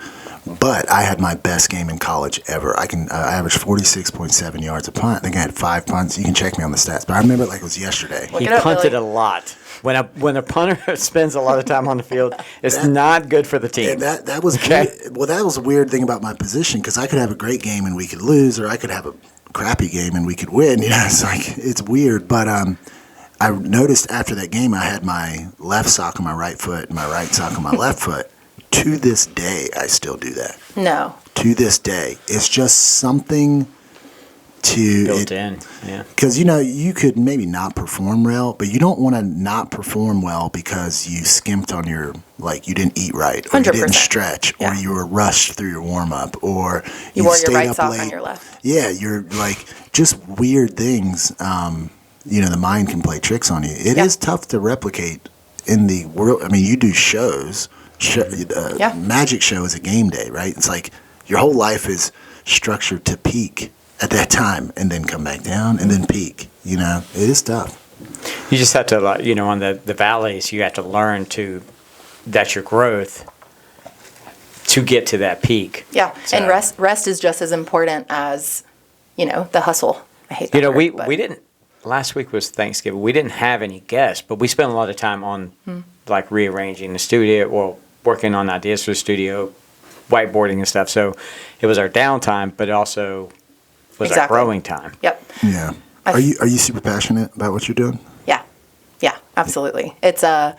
But I had my best game in college ever. I averaged 46.7 yards a punt. I think I had 5 punts. You can check me on the stats, but I remember it like it was yesterday. He punted a lot. When a punter spends a lot of time on the field, it's not good for the team. And that was okay. Well, that was a weird thing about my position, because I could have a great game and we could lose, or I could have a crappy game and we could win. It's weird. But I noticed after that game, I had my left sock on my right foot and my right sock on my left foot. To this day, I still do that. No. To this day, it's just something to built in. Yeah. Because you could maybe not perform well, but you don't want to not perform well because you skimped on your, like, you didn't eat right, or 100%. You didn't stretch, or you were rushed through your warm up, or you wore your right up sock late. On your left. Yeah, you're like just weird things. The mind can play tricks on you. It is tough to replicate in the world. I mean, you do shows. Magic show is a game day, right? It's like your whole life is structured to peak at that time and then come back down and then peak. It is tough. You just have to, on the valleys, you have to learn that's your growth to get to that peak. Yeah, so, and rest is just as important as, the hustle. I hate that word, we didn't, last week was Thanksgiving. We didn't have any guests, but we spent a lot of time on, like, rearranging the studio or working on ideas for the studio, whiteboarding and stuff. So it was our downtime, but it also was our growing time. Yep. Yeah. Are you super passionate about what you're doing? Yeah. Yeah, absolutely. It's the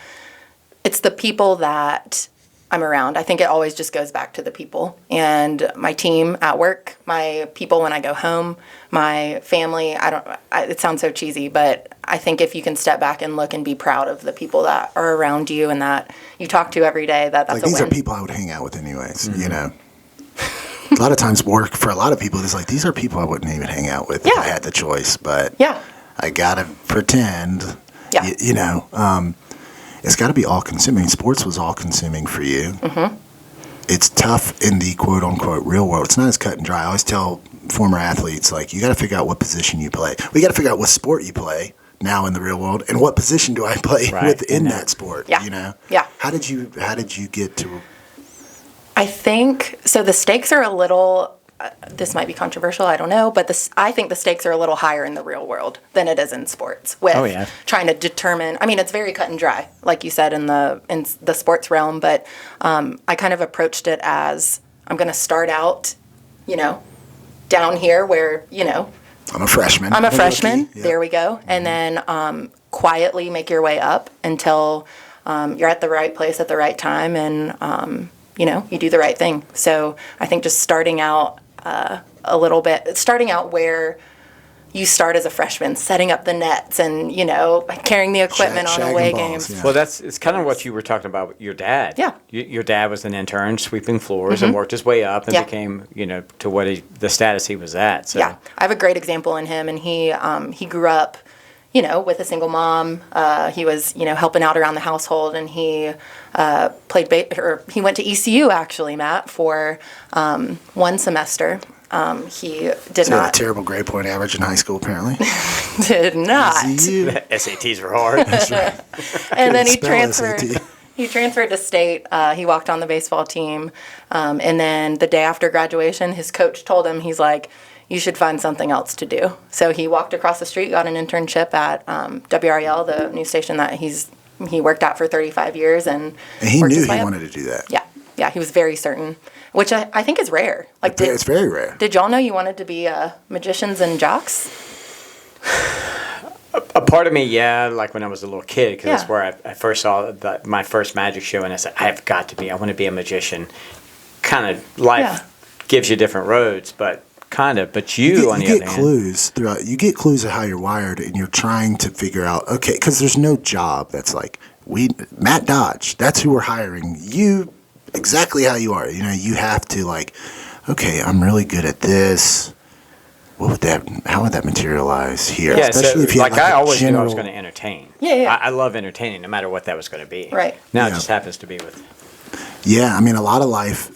people that I'm around. I think it always just goes back to the people, and my team at work, my people when I go home, my family. It sounds so cheesy, but I think if you can step back and look and be proud of the people that are around you and that you talk to every day, that's like, a win. These are people I would hang out with anyways, A lot of times work for a lot of people is like, these are people I wouldn't even hang out with if I had the choice, but I gotta pretend, it's got to be all-consuming. Sports was all-consuming for you. Mm-hmm. It's tough in the quote-unquote real world. It's not as cut and dry. I always tell former athletes, like, you got to figure out what position you play. We got to figure out what sport you play, now in the real world, and what position do I play within that sport? Yeah. You know? Yeah. How did you get to? I think so. The stakes are a little. This might be controversial. I don't know, but I think the stakes are a little higher in the real world than it is in sports. With trying to determine. I mean, it's very cut and dry, like you said in the sports realm. But I kind of approached it as I'm going to start out, down here where I'm a freshman. I'm a freshman. Yep. There we go. And then quietly make your way up until you're at the right place at the right time, and you do the right thing. So I think just starting out starting out where you start as a freshman, setting up the nets and, carrying the equipment on away games. Yeah. Well, it's kind of what you were talking about with your dad. Yeah. Your dad was an intern sweeping floors and worked his way up and became, to the status he was at. So. Yeah. I have a great example in him, and he grew up, with a single mom. He was, helping out around the household, and he he went to ECU actually, Matt, for one semester. He did not. A terrible grade point average in high school, apparently. Did not. SATs were hard. That's right. And then he transferred. He transferred to state. He walked on the baseball team, and then the day after graduation, his coach told him, he's like, "You should find something else to do." So he walked across the street, got an internship at WREL, the news station that he worked at for 35 years, and he knew he wanted to do that. Yeah, he was very certain, which I think is rare. It's very rare. Did y'all know you wanted to be magicians and jocks? A part of me, like when I was a little kid, because that's where I first saw my first magic show, and I said, I want to be a magician. Kind of life gives you different roads, but on the other hand. You get clues of how you're wired, and you're trying to figure out, okay, because there's no job that's like, Matt Dodge, that's who we're hiring. You, exactly how you are. You have to okay, I'm really good at this. How would that materialize here? Yeah, especially if you had I always knew I was going to entertain. Yeah. I love entertaining, no matter what that was going to be. Right. Now it just happens to be with. Yeah, I mean, a lot of life.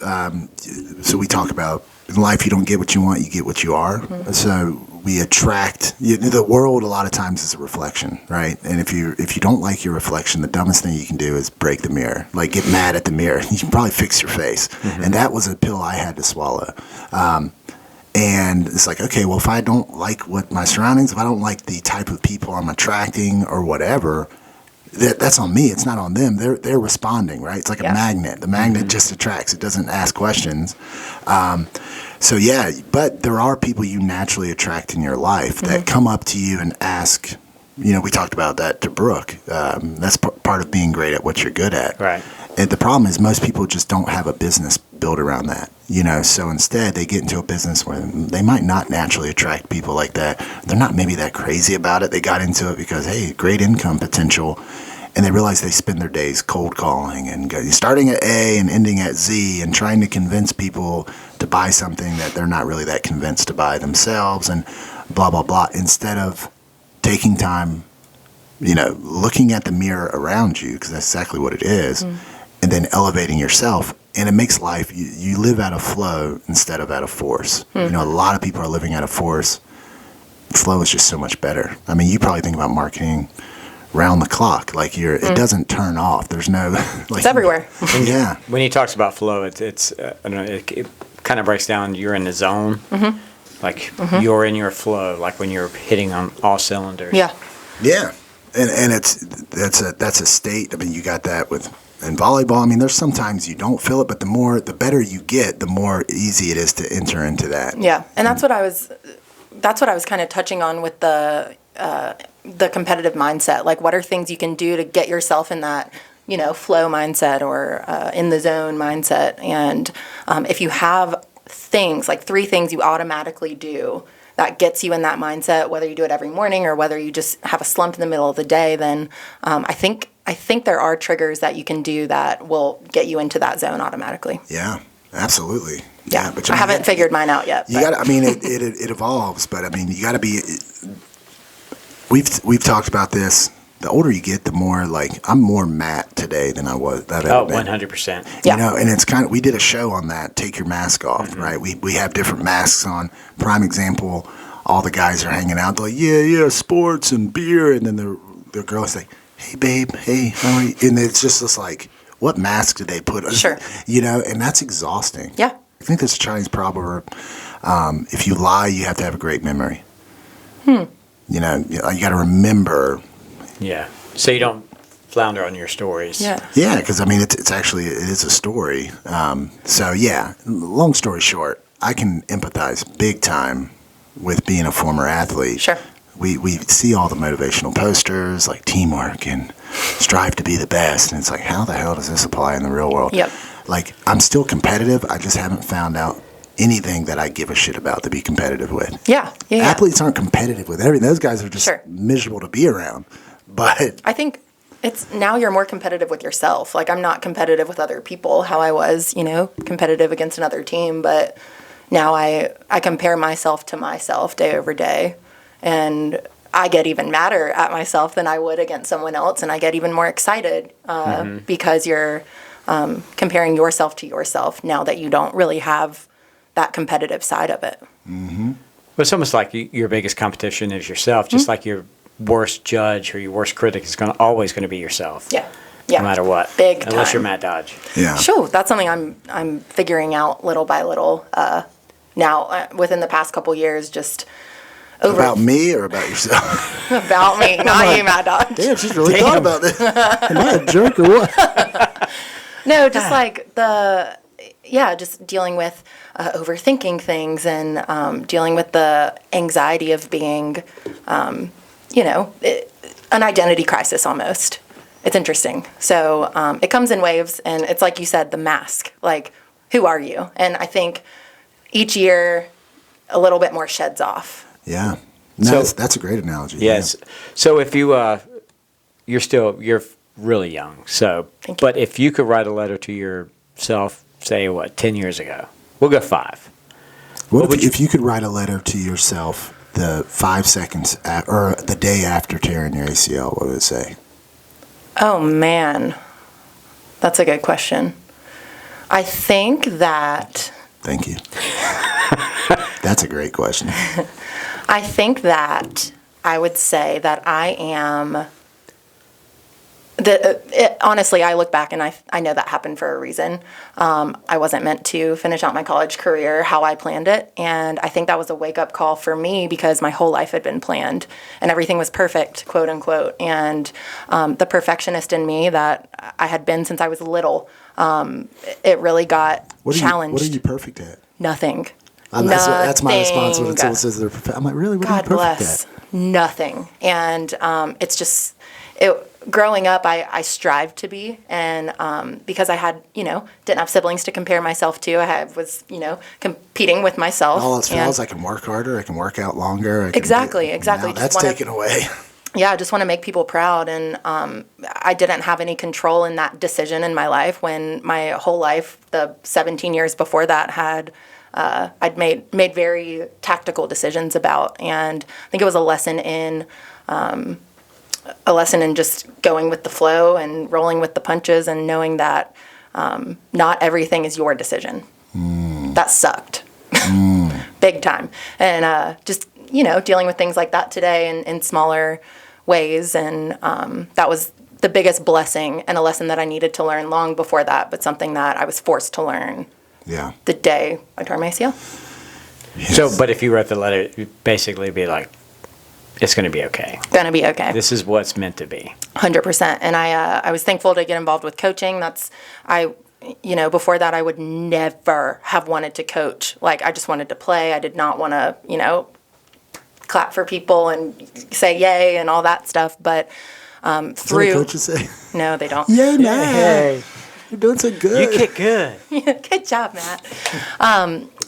So we talk about in life, you don't get what you want, you get what you are. Mm-hmm. So we attract the world. A lot of times is a reflection, right? And if you don't like your reflection, the dumbest thing you can do is break the mirror. Get mad at the mirror. You can probably fix your face. Mm-hmm. And that was a pill I had to swallow. And it's like, okay, well, if I don't like what my surroundings, if I don't like the type of people I'm attracting or whatever, that's on me. It's not on them. They're responding, right? It's like a magnet. The magnet just attracts. It doesn't ask questions. But there are people you naturally attract in your life that come up to you and ask. We talked about that to Brooke. That's part of being great at what you're good at. Right. And the problem is most people just don't have a business built around that. So instead they get into a business where they might not naturally attract people like that. They're not maybe that crazy about it. They got into it because, hey, great income potential. And they realize they spend their days cold calling and starting at A and ending at Z and trying to convince people to buy something that they're not really that convinced to buy themselves and blah, blah, blah. Instead of taking time, looking at the mirror around you, because that's exactly what it is, and then elevating yourself. And it makes life, you live out of flow instead of out of force. A lot of people are living out of force. Flow is just so much better. I mean, you probably think about marketing round the clock. It doesn't turn off. There's no it's everywhere. Yeah. When he talks about flow, it's I don't know, it kind of breaks down. You're in the zone, you're in your flow, like when you're hitting on all cylinders. Yeah. And that's a state. I mean, you got that in volleyball. I mean, there's sometimes you don't feel it, but the better you get, the more easy it is to enter into that. Yeah, and that's what I was kind of touching on with the competitive mindset. What are things you can do to get yourself in that, flow mindset or in the zone mindset? And if you have things, 3 things you automatically do that gets you in that mindset, whether you do it every morning or whether you just have a slump in the middle of the day, then I think there are triggers that you can do that will get you into that zone automatically. Yeah, absolutely. Yeah, but I haven't figured mine out yet. You got. I mean, it evolves, but I mean, you got to be. We've talked about this. The older you get, the more I'm more Matt today than I've ever been. 100%. Yeah. And it's we did a show on that. Take your mask off, right? We have different masks on. Prime example, all the guys are hanging out. They're like, yeah, sports and beer. And then the girl is like, hey, babe, hey, how are you? And it's just this like, what mask did they put on? Sure. You know, and that's exhausting. Yeah. I think there's a Chinese proverb, if you lie, you have to have a great memory. You know, you got to remember. Yeah. So you don't flounder on your stories. Yeah. Yeah, because I mean, it's actually, it is a story. So yeah, long story short, I can empathize big time with being a former athlete. Sure. We see all the motivational posters like teamwork and strive to be the best, and it's like, how the hell does this apply in the real world? Yep. Like, I'm still competitive. I just haven't found out anything that I give a shit about to be competitive with. Yeah. Athletes aren't competitive with everything. Those guys are just Sure. miserable to be around. But I think it's now you're more competitive with yourself. Like, I'm not competitive with other people how I was, competitive against another team, but now I compare myself to myself day over day, and I get even madder at myself than I would against someone else, and I get even more excited because you're comparing yourself to yourself now that you don't really have that competitive side of it. Well, it's almost like your biggest competition is yourself, just like your worst judge or your worst critic is always going to be yourself. Yeah. Yeah. No matter what. Big Unless time. you're Matt Dodge. yeah. Sure, that's something I'm figuring out little by little now within the past couple years. Just over About me or about yourself? about me, not you, Matt Dodge. Damn, she's really thought about this. Am I a jerk or what? No, just like just dealing with overthinking things and dealing with the anxiety of being, an identity crisis almost. It's interesting. So it comes in waves, and it's like you said, the mask. Like, who are you? And I think each year a little bit more sheds off. Yeah. No, So- that's a great analogy. Yes. So if you're really young. So, Thank you. but if you could write a letter to yourself, say 10 years ago, we'll go 5. What would if you could write a letter to yourself the 5 seconds or the day after tearing your ACL? What would it say? Oh, man. That's a good question. I think that Thank you. That's a great question. I would say that I am. Honestly, I look back and I know that happened for a reason. I wasn't meant to finish out my college career how I planned it. And I think that was a wake-up call for me because my whole life had been planned and everything was perfect, quote unquote. And the perfectionist in me that I had been since I was little, it really got challenged. What are you perfect at? Nothing. That's my response when someone says they're perfect. I'm like, really? What are you God perfect bless. at? Nothing. And it's just, growing up, I strived to be. And because I had, didn't have siblings to compare myself to, I was, competing with myself. All else fails, I can work harder, I can work out longer. Exactly. Now that's taken away. Yeah, I just want to make people proud. And I didn't have any control in that decision in my life when my whole life, the 17 years before that, I'd made very tactical decisions about. And I think it was a lesson in just going with the flow and rolling with the punches and knowing that not everything is your decision. That sucked. Big time. And just, dealing with things like that today in smaller ways. And that was the biggest blessing and a lesson that I needed to learn long before that, but something that I was forced to learn the day I tore my ACL. Yes. So, but if you wrote the letter, it'd basically be like, it's going to be okay. Gonna be okay. This is what's meant to be. 100%. And I was thankful to get involved with coaching. Before that, I would never have wanted to coach. Like, I just wanted to play. I did not want to, clap for people and say yay and all that stuff. But Is that what coaches say? No, they don't. Yeah, nah. Hey, You're doing so good. you kick good. Good job, Matt.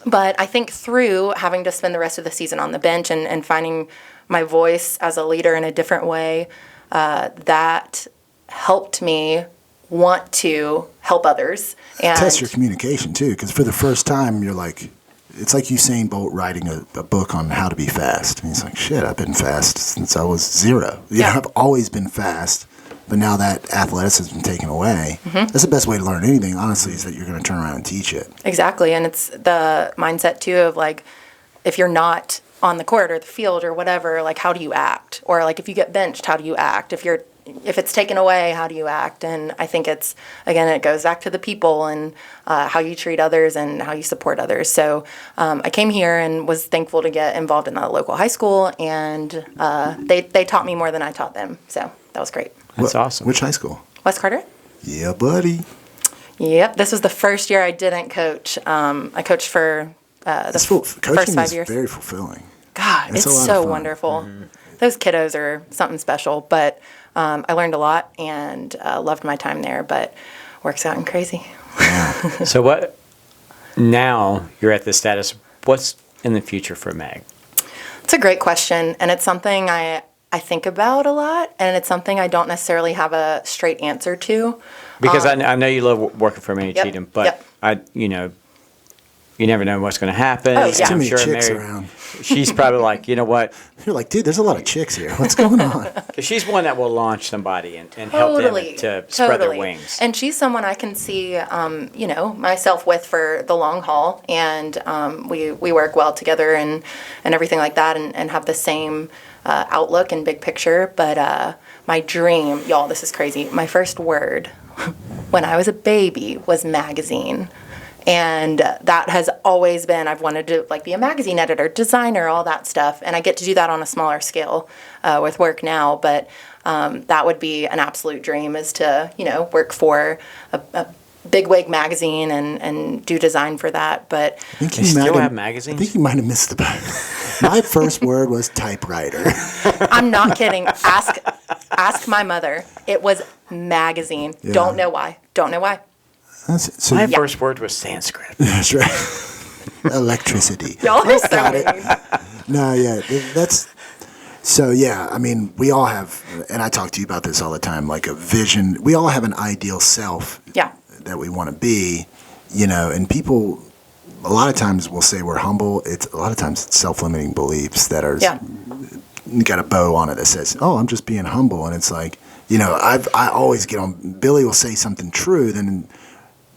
But I think through having to spend the rest of the season on the bench and finding my voice as a leader in a different way, that helped me want to help others. And Test your communication too, because for the first time you're like, it's like Usain Bolt writing a book on how to be fast. And he's like, shit, I've been fast since I was 0. I've always been fast, but now that athleticism has been taken away, that's the best way to learn anything, honestly, is that you're going to turn around and teach it. Exactly. And it's the mindset too of like, if you're not on the court or the field or whatever, like, how do you act? Or like, if you get benched, how do you act? If it's taken away, how do you act? And I think it goes back to the people and how you treat others and how you support others. So I came here and was thankful to get involved in the local high school, and they taught me more than I taught them. So that was great. That's awesome. Which high school? West Carter? Yeah, buddy. Yep. This was the first year I didn't coach. I coached for the first 5 years. Very fulfilling. God, it's so wonderful. Mm-hmm. Those kiddos are something special, but I learned a lot and loved my time there, but work's gotten crazy. Yeah. So what, now you're at this status, what's in the future for Meg? It's a great question, and it's something I think about a lot, and it's something I don't necessarily have a straight answer to. Because I know you love working for MATJ, Yep, but yep. You never know what's going to happen. Oh, yeah. Too many chicks Mary, around. She's probably like, you know what? You're like, dude, there's a lot of chicks here. What's going on? Because she's one that will launch somebody and help them to spread their wings. And she's someone I can see, myself with for the long haul, and we work well together and everything like that, and have the same outlook and big picture. But my dream, y'all, this is crazy. My first word when I was a baby was magazine. And that has always been, I've wanted to be a magazine editor, designer, all that stuff. And I get to do that on a smaller scale with work now. But that would be an absolute dream, is to, work for a bigwig magazine and do design for that. But I think you still have magazines? I think you might have missed the boat. My first word was typewriter. I'm not kidding. Ask my mother. It was magazine. Yeah. Don't know why. So my first word was Sanskrit. That's right. Electricity. Y'all are so mean. No, yeah, that's so. Yeah, I mean, we all have, and I talk to you about this all the time. Like a vision, we all have an ideal self. Yeah. That we want to be, and people a lot of times will say we're humble. It's a lot of times it's self-limiting beliefs that are got a bow on it that says, "Oh, I'm just being humble," and it's like, I always get on. Billy will say something true, then.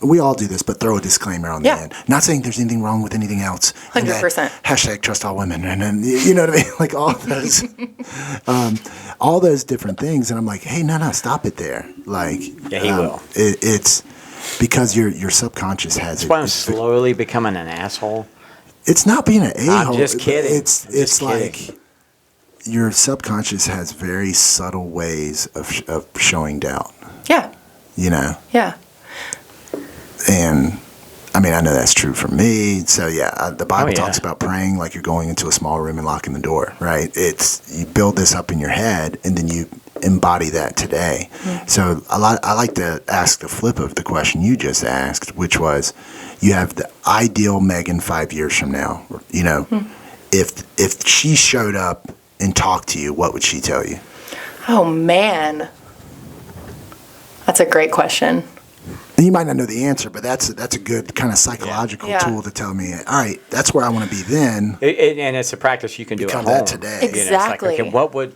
We all do this, but throw a disclaimer on the end. Not saying there's anything wrong with anything else. 100%. Hashtag trust all women. And then, you know what I mean? Like all those different things. And I'm like, hey, no, stop it there. Like, yeah, he will. It's because your subconscious has That's why I'm slowly becoming an asshole. It's not being an a-hole. I'm just kidding. It's like your subconscious has very subtle ways of showing doubt. Yeah. Yeah. And I mean, I know that's true for me. So the Bible talks about praying like you're going into a small room and locking the door, right? It's you build this up in your head and then you embody that today. Mm-hmm. So I like to ask the flip of the question you just asked, which was, you have the ideal Megan 5 years from now. If she showed up and talked to you, what would she tell you? Oh man, that's a great question. And you might not know the answer, but that's a good kind of psychological tool to tell me, all right, that's where I want to be then. And it's a practice you can do at home. That today. Exactly. It's like, okay, what would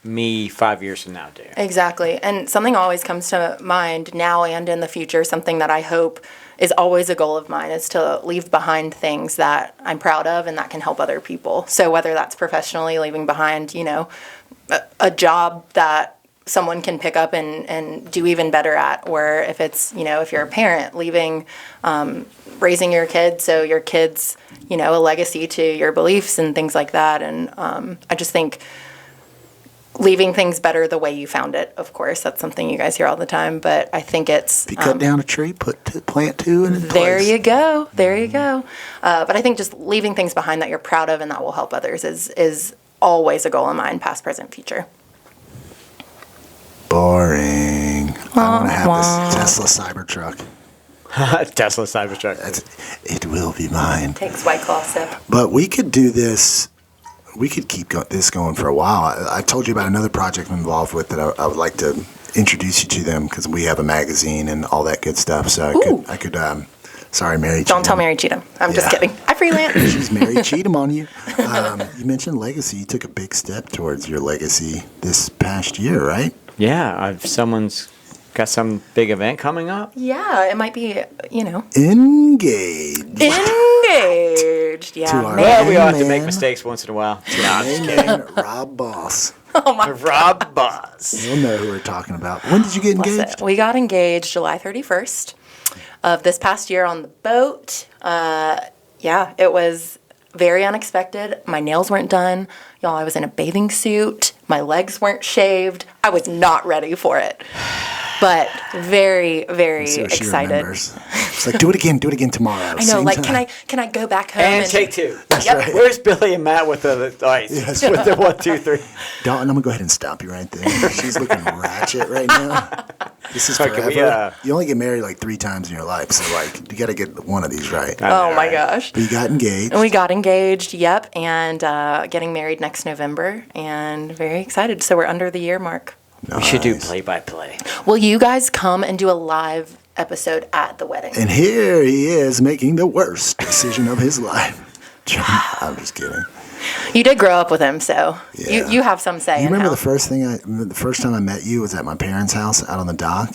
me 5 years from now do? Exactly. And something always comes to mind now and in the future, something that I hope is always a goal of mine, is to leave behind things that I'm proud of and that can help other people. So whether that's professionally, leaving behind, a job that someone can pick up and do even better at, or if it's, if you're a parent, leaving, raising your kids, so your kids, a legacy to your beliefs and things like that. And I just think leaving things better the way you found it, of course, that's something you guys hear all the time, but I think it's... If you cut down a tree, plant two in place. There you go. But I think just leaving things behind that you're proud of and that will help others is always a goal of mine, past, present, future. Boring. I want to have this Tesla Cybertruck. Tesla Cybertruck. It will be mine. Takes White Claw sip. But we could do this. We could keep this going for a while. I told you about another project I'm involved with that I would like to introduce you to them, because we have a magazine and all that good stuff. So I could. Sorry, Mary Cheatham. Don't tell Mary Cheatham. I'm just kidding. I freelance. She's Mary Cheatham on you. You mentioned legacy. You took a big step towards your legacy this past year, right? Yeah, someone's got some big event coming up. Yeah, it might be, Engaged. engaged. Yeah, To our man. Well, we all have to man. make mistakes once in a while. No, I'm just Main kidding. man, Rob Boss. Oh my Rob Buzz. You'll know who we're talking about. When did you get Bless engaged? it. We got engaged July 31st of this past year on the boat. Yeah, it was very unexpected. My nails weren't done. Y'all, I was in a bathing suit. My legs weren't shaved. I was not ready for it. But very, very See what she excited. remembers. It's like, do it again tomorrow. I know, Same like, time. can I go back home And take two. Yep. right. Where's Billy and Matt with the ice? Yes. With the 1, 2, 3. Dalton, I'm gonna go ahead and stop you right there. She's looking ratchet right now. This is All right, forever. can we, You only get married like 3 times in your life, so like you got to get one of these right. Oh my gosh. But you got engaged. And we got engaged, yep, and getting married next November, and very excited. So we're under the year mark. We should do Nice. play-by-play. Will you guys come and do a live episode at the wedding? And here he is making the worst decision of his life. I'm just kidding. You did grow up with him, so Yeah. you have some say. You in remember how- the first time I met you was at my parents' house out on the dock?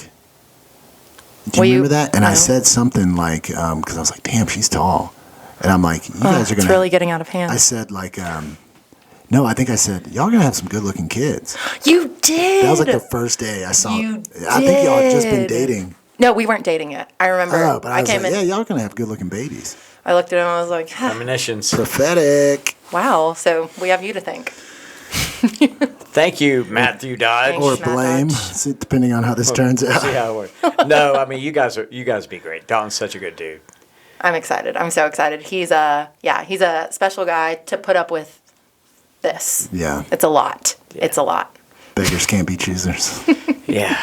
Do Well, you you- remember that? And I no. said something like, because I was like, damn, she's tall. And I'm like, you guys are it's going to. really getting out of hand. I said, like, no, I think I said, y'all going to have some good looking kids. You did. That was like the first day I saw You I think y'all had just been did. dating. No, we weren't dating yet. I remember. Oh, but I was came like, in. yeah, y'all going to have good looking babies. I looked at him. and I was like, huh, Premonitions. Prophetic. wow. So we have you to thank. Thank you, Matthew Dodge. Thanks. Or Matt blame, Dodge. depending on how this turns See out. how it works. No, I mean you guys be great. Dalton's such a good dude. I'm excited. I'm so excited. He's a special guy to put up with this. Yeah, It's a lot. It's a lot. beggars can't be choosers. Yeah,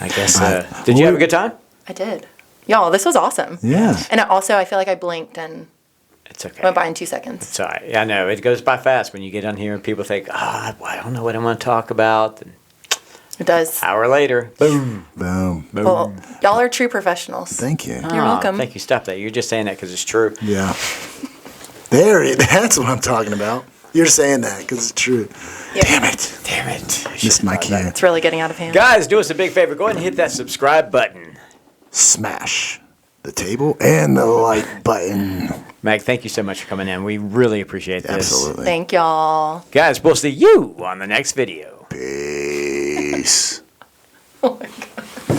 I guess. Right. Did you have a good time? I did. Y'all, this was awesome. Yeah. And I feel like I blinked and It's okay. went by in 2 seconds. It's all right. Yeah, I know. It goes by fast when you get on here and people think, I don't know what I'm going to talk about. And It does. hour later, boom. Boom. Well, y'all are true professionals. Thank you. You're welcome. Thank you. Stop that. You're just saying that because it's true. Yeah. That's what I'm talking about. You're saying that because it's true. Yeah. Damn it. Damn it. Missed my cue. It's really getting out of hand. Guys, do us a big favor. Go ahead and hit that subscribe button. Smash the table and the like button. Meg, thank you so much for coming in. We really appreciate this. Absolutely. Thank y'all. Guys, we'll see you on the next video. Peace. Oh my God.